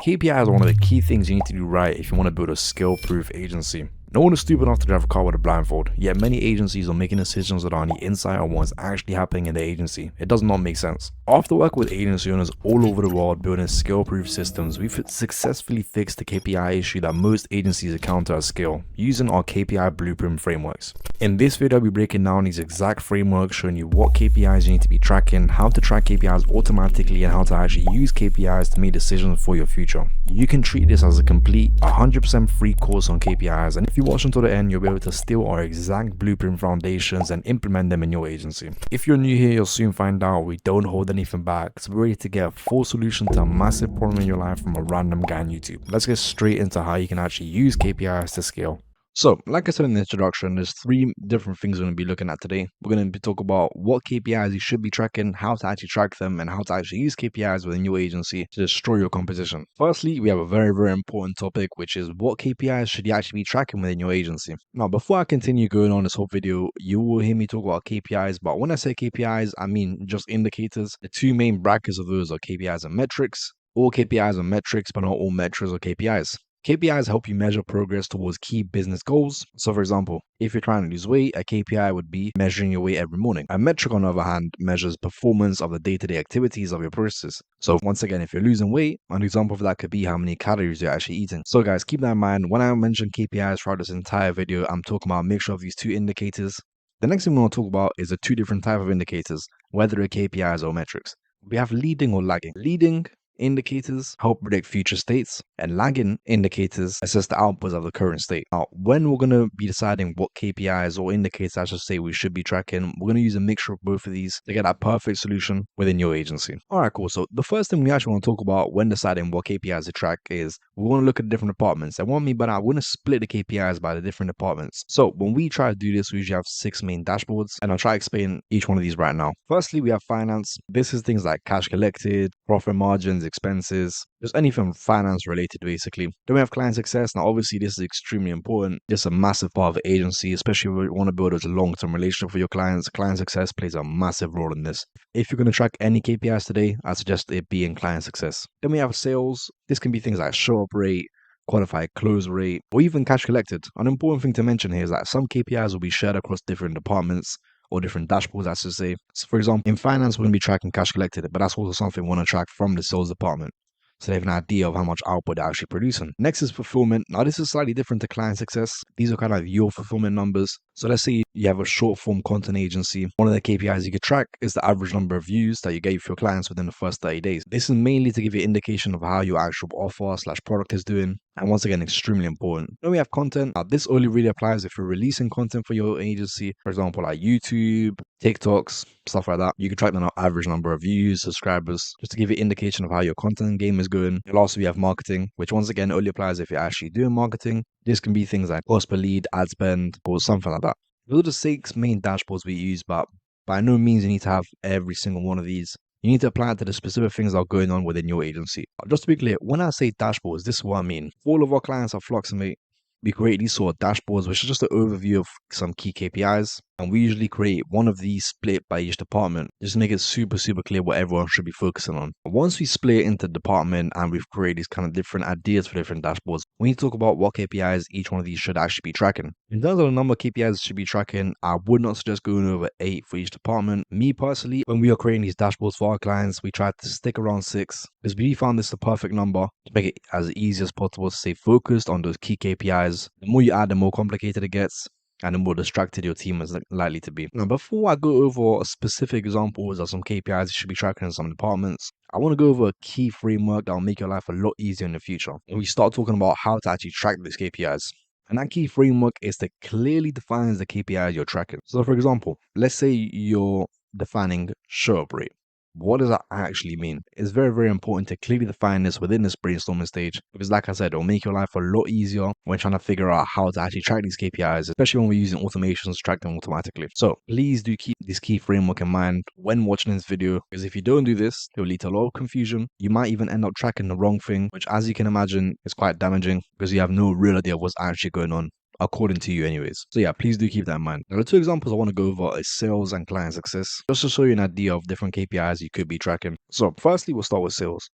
KPIs are one of the key things you need to do right if you want to build a skill-proof agency. No one is stupid enough to drive a car with a blindfold, yet many agencies are making decisions that are on the inside of what's actually happening in the agency. It does not make sense. After working with agency owners all over the world building skill-proof systems, we've successfully fixed the KPI issue that most agencies encounter at scale, using our KPI blueprint frameworks. In this video, I'll be breaking down these exact frameworks, showing you what KPIs you need to be tracking, how to track KPIs automatically, and how to actually use KPIs to make decisions for your future. You can treat this as a complete 100% free course on KPIs, and if you watch until the end, you'll be able to steal our exact blueprint foundations and implement them in your agency. If you're new here, you'll soon find out we don't hold anything back, so we're ready to get a full solution to a massive problem in your life from a random guy on YouTube. Let's get straight into how you can actually use KPIs to scale. So, like I said in the introduction, there's three different things we're going to be looking at today. We're going to talk about what KPIs you should be tracking, how to actually track them, and how to actually use KPIs within your agency to destroy your competition. Firstly, we have a very important topic, which is what KPIs should you actually be tracking within your agency. Now, before I continue going on this whole video, you will hear me talk about KPIs, but when I say KPIs, I mean just indicators. The two main brackets of those are KPIs and metrics. All KPIs are metrics, but not all metrics are KPIs. KPIs help you measure progress towards key business goals. So for example, if you're trying to lose weight, a KPI would be measuring your weight every morning. A metric, on the other hand, measures performance of the day-to-day activities of your process. So once again, if you're losing weight, an example of that could be how many calories you're actually eating. So guys, keep that in mind. When I mention KPIs throughout this entire video, I'm talking about a mixture of these two indicators. The next thing we want to talk about is the two different types of indicators, whether they're KPIs or metrics. We have leading or lagging. Leading indicators help predict future states, and lagging indicators assess the outputs of the current state. Now, when we're going to be deciding what KPIs or indicators, I should say, we should be tracking, we're going to use a mixture of both of these to get that perfect solution within your agency. Alright, cool. So the first thing we actually want to talk about when deciding what KPIs to track is we want to look at different departments. And what I mean by that, I want to split the KPIs by the different departments. So when we try to do this, we usually have 6 main dashboards, and I'll try to explain each one of these right now. Firstly, we have finance. This is things like cash collected, profit margins, expenses, just anything finance related basically. Then we have client success. Now obviously this is extremely important. This is a massive part of the agency, especially if you want to build a long-term relationship with your clients. Client success plays a massive role in this. If you're going to track any KPIs today, I suggest it be in client success. Then we have sales. This can be things like show up rate, qualified close rate, or even cash collected. An important thing to mention here is that some KPIs will be shared across different departments or different dashboards, I should say. So for example, in finance, we're going to be tracking cash collected, but that's also something we want to track from the sales department, so they have an idea of how much output they're actually producing. Next is fulfillment. Now this is slightly different to client success. These are kind of your fulfillment numbers. So let's say you have a short form content agency. One of the KPIs you could track is the average number of views that you gave your clients within the first 30 days. This is mainly to give you an indication of how your actual offer / product is doing. And once again, extremely important. Then we have content. Now this only really applies if you're releasing content for your agency. For example, like YouTube, TikToks, stuff like that. You can track the average number of views, subscribers, just to give you an indication of how your content game is going. And also we have marketing, which once again only applies if you're actually doing marketing. This can be things like cost per lead, ad spend, or something like that. Those are the 6 main dashboards we use, but by no means you need to have every single one of these. You need to apply it to the specific things that are going on within your agency. Just to be clear, when I say dashboards, this is what I mean. All of our clients are Fluxomate. We create these sort of dashboards, which is just an overview of some key KPIs. And we usually create one of these split by each department, just to make it super clear what everyone should be focusing on. Once we split it into department and we've created these kind of different ideas for different dashboards, we need to talk about what KPIs each one of these should actually be tracking. In terms of the number of KPIs should be tracking, I would not suggest going over 8 for each department. Me personally, when we are creating these dashboards for our clients, we try to stick around 6 because we found this the perfect number to make it as easy as possible to stay focused on those key KPIs. The more you add, the more complicated it gets, and the more distracted your team is likely to be. Now, before I go over specific examples of some KPIs you should be tracking in some departments, I want to go over a key framework that will make your life a lot easier in the future. And we start talking about how to actually track these KPIs. And that key framework is to clearly define the KPIs you're tracking. So for example, let's say you're defining show up rate. What does that actually mean? It's very important to clearly define this within this brainstorming stage, because like I said, it'll make your life a lot easier when trying to figure out how to actually track these KPIs, especially when we're using automations to track them automatically. So please do keep this key framework in mind when watching this video, because if you don't do this, it will lead to a lot of confusion. You might even end up tracking the wrong thing, which as you can imagine is quite damaging because you have no real idea of what's actually going on, according to you anyways. So yeah, please do keep that in mind. Now the 2 examples I want to go over is sales and client success, just to show you an idea of different KPIs you could be tracking. So firstly, we'll start with sales.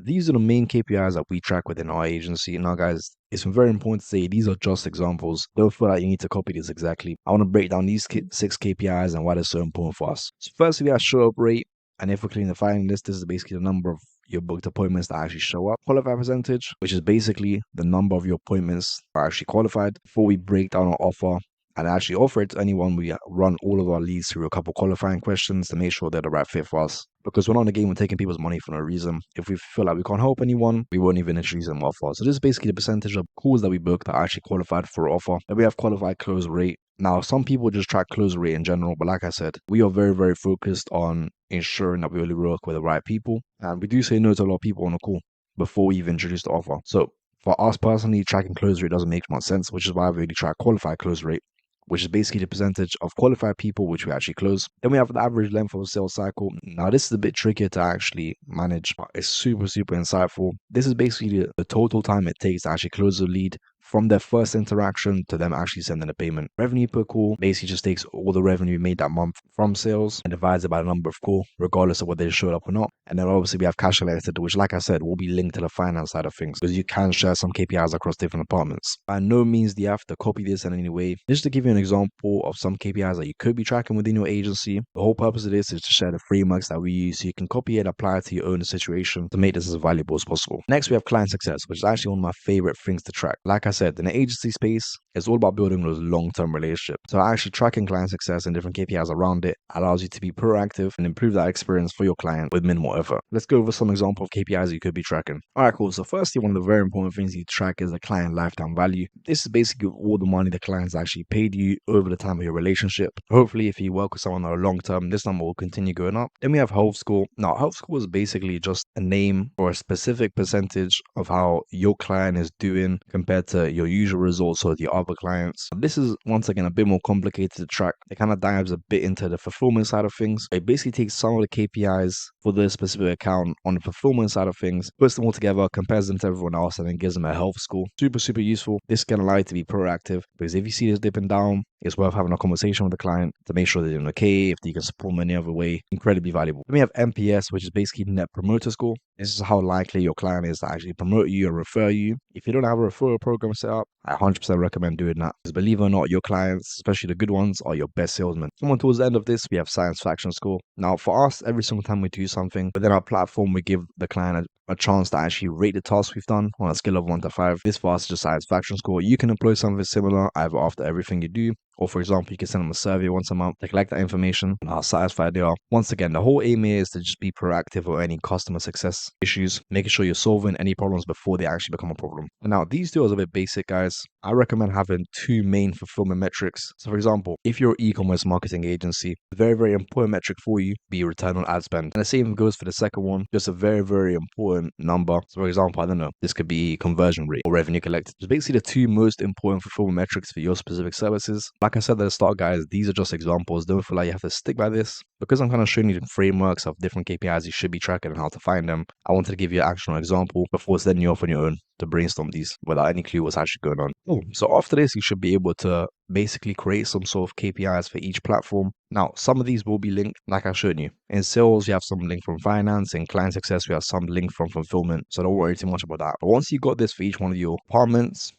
These are the main KPIs that we track within our agency. Now, guys, it's very important to say these are just examples. Don't feel like you need to copy this exactly. I want to break down these 6 KPIs and why they're so important for us. So firstly, we have show up rate. And if we're clicking the finding list, this is basically the number of your booked appointments that actually show up. Qualified percentage, which is basically the number of your appointments that are actually qualified. Before we break down our offer and actually offer it to anyone, we run all of our leads through a couple qualifying questions to make sure they're the right fit for us. Because we're not in the game of taking people's money for no reason. If we feel like we can't help anyone, we won't even introduce them offer. So this is basically the percentage of calls that we book that are actually qualified for an offer. And we have qualified close rate. Now, some people just track close rate in general, but like I said, we are very, very focused on ensuring that we only work with the right people. And we do say no to a lot of people on the call before we even introduce the offer. So for us personally, tracking close rate doesn't make much sense, which is why we really track qualified close rate, which is basically the percentage of qualified people which we actually close. Then we have the average length of a sales cycle. Now, this is a bit trickier to actually manage, but it's super, super insightful. This is basically the total time it takes to actually close a lead from their first interaction to them actually sending a payment. Revenue per call basically just takes all the revenue made that month from sales and divides it by the number of call, regardless of whether they showed up or not. And then obviously we have cash collected, which, like I said, will be linked to the finance side of things, because you can share some KPIs across different departments. By no means do you have to copy this in any way. Just to give you an example of some KPIs that you could be tracking within your agency, the whole purpose of this is to share the frameworks that we use so you can copy and apply it to your own situation to make this as valuable as possible. Next, we have client success, which is actually one of my favorite things to track. Like I said, in the agency space, it's all about building those long-term relationships. So actually tracking client success and different KPIs around it allows you to be proactive and improve that experience for your client with minimal effort. Let's go over some example of KPIs you could be tracking. All right, cool. So firstly, one of the very important things you track is the client lifetime value. This is basically all the money the client's actually paid you over the time of your relationship. Hopefully, if you work with someone that are long-term, this number will continue going up. Then we have health score. Now, health score is basically just a name or a specific percentage of how your client is doing compared to your usual results or the other clients. This is once again a bit more complicated to track. It kind of dives a bit into the fulfillment side of things. It basically takes some of the KPIs for the specific account on the fulfillment side of things, puts them all together, compares them to everyone else, and then gives them a health score. Super, super useful. This can allow you to be proactive, because if you see this dipping down, it's worth having a conversation with the client to make sure they're doing okay, if you can support them any other way. Incredibly valuable. Then we have NPS, which is basically Net Promoter Score. This is how likely your client is to actually promote you or refer you. If you don't have a referral program set up, I 100% recommend doing that. Because believe it or not, your clients, especially the good ones, are your best salesmen. Someone towards the end of this, we have satisfaction score. Now, for us, every single time we do something within our platform, we give the client a chance to actually rate the task we've done on a scale of 1 to 5. This for us is just satisfaction score. You can employ something similar either after everything you do, or for example, you can send them a survey once a month to collect that information and how satisfied they are. Once again, the whole aim here is to just be proactive with any customer success issues, making sure you're solving any problems before they actually become a problem. And now, these two are a bit basic, guys. I recommend having 2 main fulfillment metrics. So for example, if you're an e-commerce marketing agency, a very, very important metric for you be return on ad spend. And the same goes for the second one, just a very, very important number. So for example, I don't know, this could be conversion rate or revenue collected. So basically the 2 most important fulfillment metrics for your specific services. Like I said at the start, guys, these are just examples. Don't feel like you have to stick by this. Because I'm kind of showing you the frameworks of different KPIs you should be tracking and how to find them, I wanted to give you an actual example before sending you off on your own to brainstorm these without any clue what's actually going on. So after this, you should be able to basically create some sort of KPIs for each platform. Now, some of these will be linked, like I showed you. In sales, you have some link from finance. In client success, we have some link from fulfillment. So don't worry too much about that. But once you got this for each one of your departments,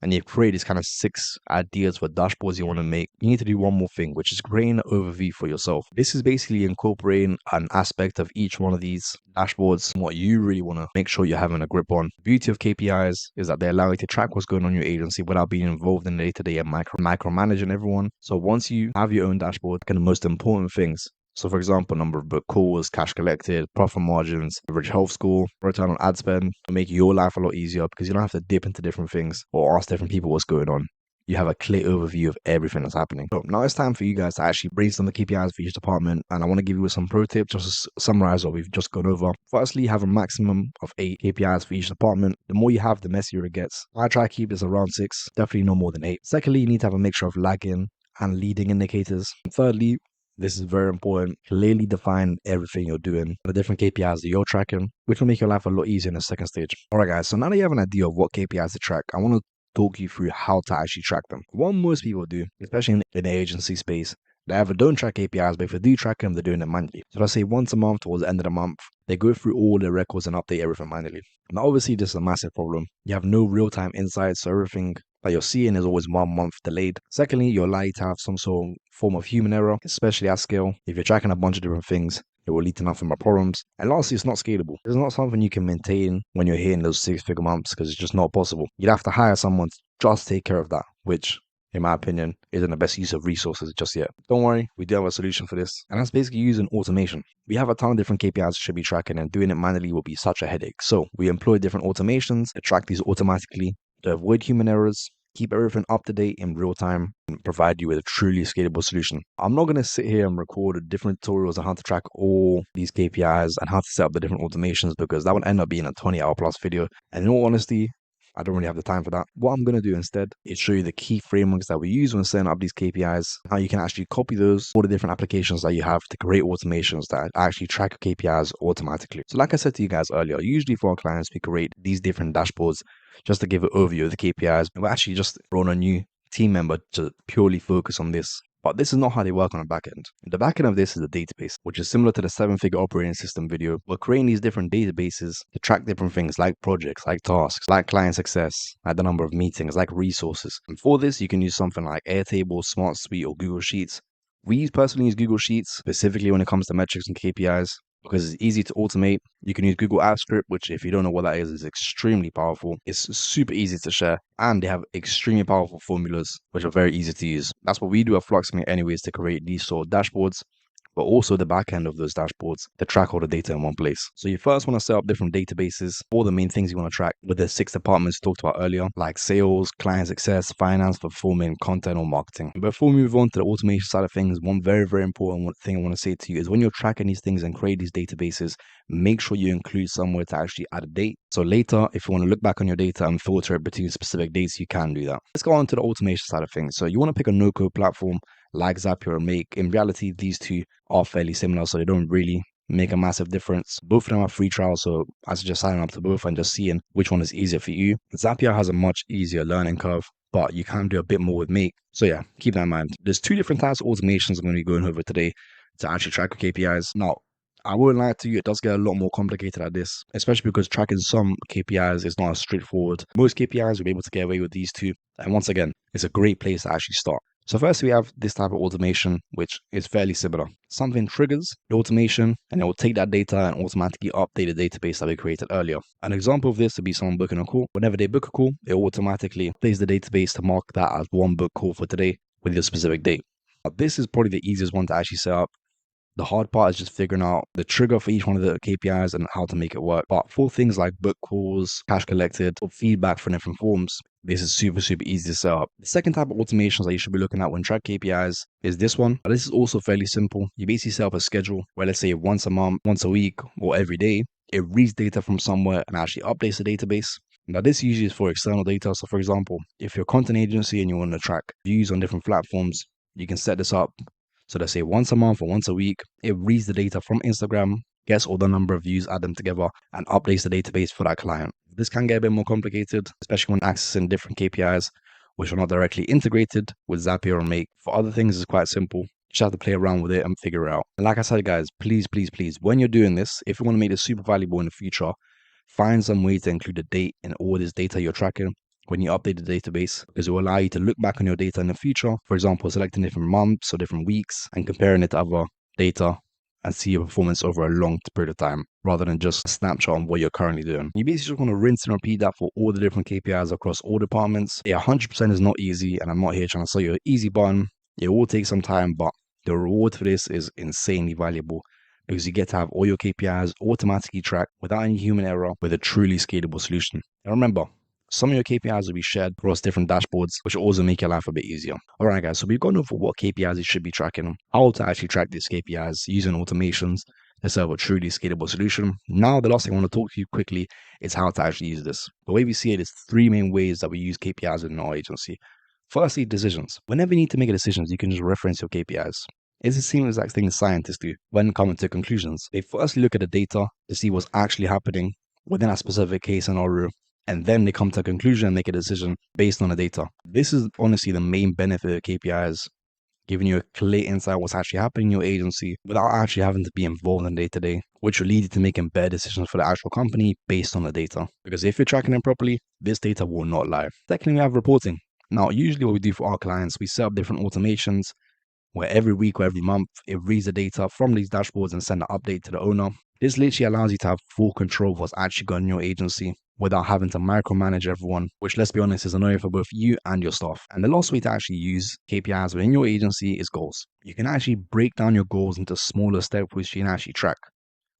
and you've created these kind of 6 ideas for dashboards you want to make, you need to do one more thing, which is creating an overview for yourself. This is basically incorporating an aspect of each one of these dashboards, what you really want to make sure you're having a grip on. The beauty of KPIs is that they allow you to track what's going on in your agency without being involved in the day-to-day and micromanaging everyone. So once you have your own dashboard, the most important things. So for example, number of book calls, cash collected, profit margins, average health score, return on ad spend, will make your life a lot easier because you don't have to dip into different things or ask different people what's going on. You have a clear overview of everything that's happening. So now it's time for you guys to actually brainstorm the KPIs for each department. And I want to give you some pro tips just to summarize what we've just gone over. Firstly, have a maximum of 8 KPIs for each department. The more you have, the messier it gets. I try to keep this around 6, definitely no more than 8. Secondly, you need to have a mixture of lagging and leading indicators. And thirdly, this is very important. Clearly define everything you're doing, the different KPIs that you're tracking, which will make your life a lot easier in the second stage. All right, guys. So now that you have an idea of what KPIs to track, I want to talk you through how to actually track them. What most people do, especially in the agency space, They either don't track KPIs, but if they do track them, they're doing it manually. So let's say once a month towards the end of the month, they go through all their records and update everything manually. Now, obviously, this is a massive problem. You have no real-time insights, so everything that you're seeing is always 1 month delayed. Secondly, you're likely to have some sort of form of human error, especially at scale. If you're tracking a bunch of different things, it will lead to nothing but problems. And lastly, it's not scalable. It's not something you can maintain when you're hitting those 6-figure months because it's just not possible. You'd have to hire someone to just take care of that, which, in my opinion, isn't the best use of resources just yet. Don't worry, we do have a solution for this, and that's basically using automation. We have a ton of different KPIs we should be tracking, and doing it manually will be such a headache. So we employ different automations to track these automatically to avoid human errors, keep everything up to date in real time, and provide you with a truly scalable solution. I'm not going to sit here and record different tutorials on how to track all these KPIs and how to set up the different automations because that would end up being a 20-hour plus video. And in all honesty, I don't really have the time for that. What I'm going to do instead is show you the key frameworks that we use when setting up these KPIs, how you can actually copy those, all the different applications that you have to create automations that actually track KPIs automatically. So like I said to you guys earlier, usually for our clients, we create these different dashboards just to give an overview of the KPIs. And we're actually just brought a new team member to purely focus on this. But this is not how they work on the back end. The back end of this is a database, which is similar to the 7-figure operating system video. We're creating these different databases to track different things like projects, like tasks, like client success, like the number of meetings, like resources. And for this, you can use something like Airtable, Smart Suite, or Google Sheets. We personally use Google Sheets, specifically when it comes to metrics and KPIs, because it's easy to automate. You can use Google Apps Script, which if you don't know what that is extremely powerful. It's super easy to share, and they have extremely powerful formulas, which are very easy to use. That's what we do at Fluxomate anyways, to create these sort of dashboards, but also the back end of those dashboards to track all the data in one place. So you first want to set up different databases, all the main things you want to track with the 6 departments we talked about earlier, like sales, client success, finance, fulfillment, content, or marketing. Before we move on to the automation side of things, one very, very important thing I want to say to you is when you're tracking these things and create these databases, make sure you include somewhere to actually add a date. So later, if you want to look back on your data and filter it between specific dates, you can do that. Let's go on to the automation side of things. So you want to pick a no-code platform like Zapier or Make. In reality, these two are fairly similar, so they don't really make a massive difference. Both of them are free trials, so I suggest signing up to both and just seeing which one is easier for you. Zapier has a much easier learning curve, but you can do a bit more with Make. So yeah, keep that in mind. There's 2 different types of automations I'm going to be going over today to actually track your KPIs. Now, I won't lie to you, it does get a lot more complicated at this, especially because tracking some KPIs is not as straightforward. Most KPIs will be able to get away with these 2. And once again, it's a great place to actually start. So first we have this type of automation, which is fairly similar. Something triggers the automation and it will take that data and automatically update the database that we created earlier. An example of this would be someone booking a call. Whenever they book a call, it automatically updates the database to mark that as one book call for today with your specific date. Now, this is probably the easiest one to actually set up. The hard part is just figuring out the trigger for each one of the KPIs and how to make it work. But for things like book calls, cash collected, or feedback from different forms, this is super easy to set up. The second type of automations that you should be looking at when track KPIs is this one. But this is also fairly simple. You basically set up a schedule where, let's say, once a month, once a week, or every day, it reads data from somewhere and actually updates the database. Now, this usually is for external data. So, for example, if you're a content agency and you want to track views on different platforms, you can set this up. So let's say once a month or once a week, it reads the data from Instagram, gets all the number of views, add them together, and updates the database for that client. This can get a bit more complicated, especially when accessing different KPIs, which are not directly integrated with Zapier or Make. For other things, it's quite simple. You just have to play around with it and figure it out. And like I said, guys, please, when you're doing this, if you want to make this super valuable in the future, find some way to include the date in all this data you're tracking when you update the database, because it will allow you to look back on your data in the future. For example, selecting different months or different weeks and comparing it to other data and see your performance over a long period of time, rather than just a snapshot on what you're currently doing. You basically just want to rinse and repeat that for all the different KPIs across all departments. Yeah, 100% is not easy, and I'm not here trying to sell you an easy button. It will take some time, but the reward for this is insanely valuable, because you get to have all your KPIs automatically tracked without any human error with a truly scalable solution. And remember, some of your KPIs will be shared across different dashboards, which will also make your life a bit easier. Alright guys, so we've gone over what KPIs you should be tracking, how to actually track these KPIs using automations to serve a truly scalable solution. Now the last thing I want to talk to you quickly is how to actually use this. The way we see it is 3 main ways that we use KPIs in our agency. Firstly, decisions. Whenever you need to make decisions, you can just reference your KPIs. It's the same exact thing as scientists do when coming to conclusions. They firstly look at the data to see what's actually happening within a specific case scenario, and then they come to a conclusion and make a decision based on the data. This is honestly the main benefit of KPIs giving you a clear insight what's actually happening in your agency without actually having to be involved in day-to-day, which will lead you to making better decisions for the actual company based on the data. Because if you're tracking them properly, this data will not lie. Secondly, we have reporting. Now, usually what we do for our clients, we set up different automations where every week or every month it reads the data from these dashboards and send an update to the owner. This literally allows you to have full control of what's actually going on in your agency without having to micromanage everyone, which, let's be honest, is annoying for both you and your staff. And the last way to actually use KPIs within your agency is goals. You can actually break down your goals into smaller steps which you can actually track.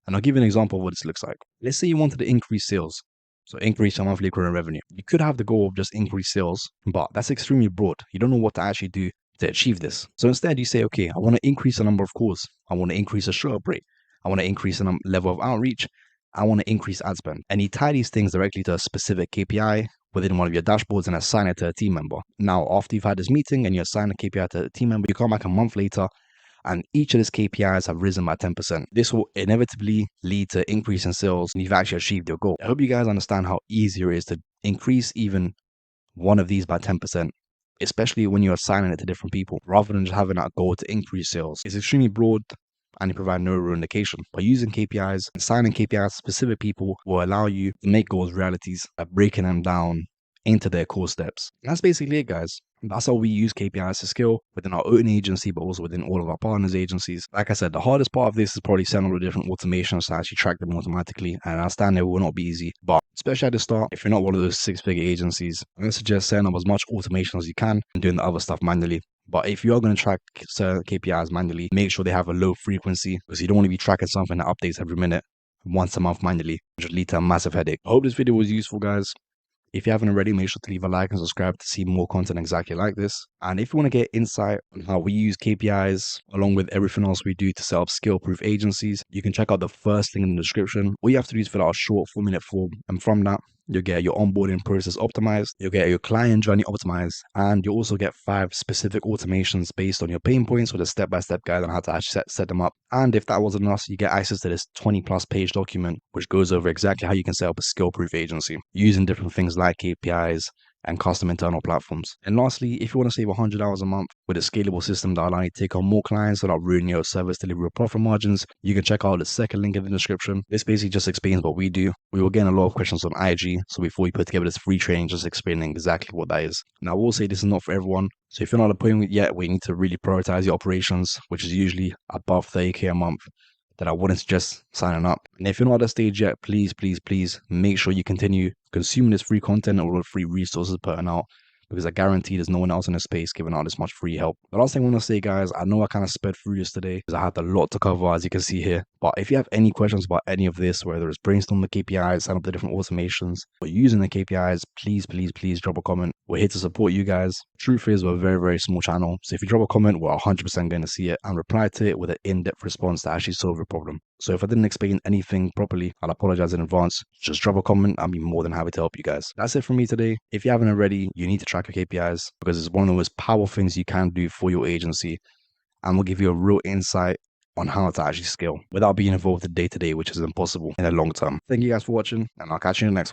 And I'll give you an example of what this looks like. Let's say you wanted to increase sales. So increase your monthly recurring revenue. You could have the goal of just increase sales, but that's extremely broad. You don't know what to actually do to achieve this. So instead you say, okay, I want to increase the number of calls. I want to increase the show up rate. I want to increase the level of outreach. I want to increase ad spend. And you tie these things directly to a specific KPI within one of your dashboards and assign it to a team member. Now, after you've had this meeting and you assign a KPI to a team member, you come back a month later and each of these KPIs have risen by 10%. This will inevitably lead to increase in sales and you've actually achieved your goal. I hope you guys understand how easy it is to increase even one of these by 10%, especially when you're assigning it to different people, rather than just having that goal to increase sales. It's extremely broad and you provide no real indication. By using KPIs, assigning KPIs to specific people will allow you to make goals realities by breaking them down into their core steps. And that's basically it, guys. That's how we use KPIs to scale within our own agency, but also within all of our partners' agencies. Like I said, the hardest part of this is probably setting all the different automations to actually track them automatically. And I understand it will not be easy, but especially at the start, if you're not one of those six-figure agencies, I'm going to suggest setting up as much automation as you can and doing the other stuff manually. But if you are going to track certain KPIs manually, make sure they have a low frequency because you don't want to be tracking something that updates every minute once a month manually, which would lead to a massive headache. I hope this video was useful, guys. If you haven't already, make sure to leave a like and subscribe to see more content exactly like this. And if you want to get insight on how we use KPIs along with everything else we do to set up skill-proof agencies, you can check out the first link in the description. All you have to do is fill out a short 4-minute form, and from that, you'll get your onboarding process optimized, you'll get your client journey optimized, and you'll also get 5 specific automations based on your pain points with a step-by-step guide on how to actually set them up. And if that wasn't enough, you get access to this 20+ page document, which goes over exactly how you can set up a skill-proof agency using different things like KPIs and custom internal platforms. And lastly, if you want to save $100 a month with a scalable system that allows you to take on more clients without ruining your service delivery or profit margins, you can check out the second link in the description. This basically just explains what we do. We were getting a lot of questions on IG, so before we put together this free training, just explaining exactly what that is. Now, I will say this is not for everyone. So if you're not at a point yet where you need to really prioritize your operations, which is usually above 30K a month, that I wouldn't suggest signing up. And if you're not at that stage yet, please make sure you continue consuming this free content or all the free resources putting out, because I guarantee there's no one else in this space giving out this much free help. The last thing I want to say, guys, I know I kind of sped through this today because I had a lot to cover, as you can see here. But if you have any questions about any of this, whether it's brainstorm the KPIs, sign up the different automations, or using the KPIs, please drop a comment. We're here to support you guys. Truth is, we're a very small channel. So if you drop a comment, we're 100% going to see it and reply to it with an in-depth response to actually solve your problem. So if I didn't explain anything properly, I'll apologize in advance. Just drop a comment. I'll be more than happy to help you guys. That's it from me today. If you haven't already, you need to track your KPIs because it's one of the most powerful things you can do for your agency, and will give you a real insight on how to actually scale without being involved in day-to-day, which is impossible in the long term. Thank you guys for watching, and I'll catch you in the next one.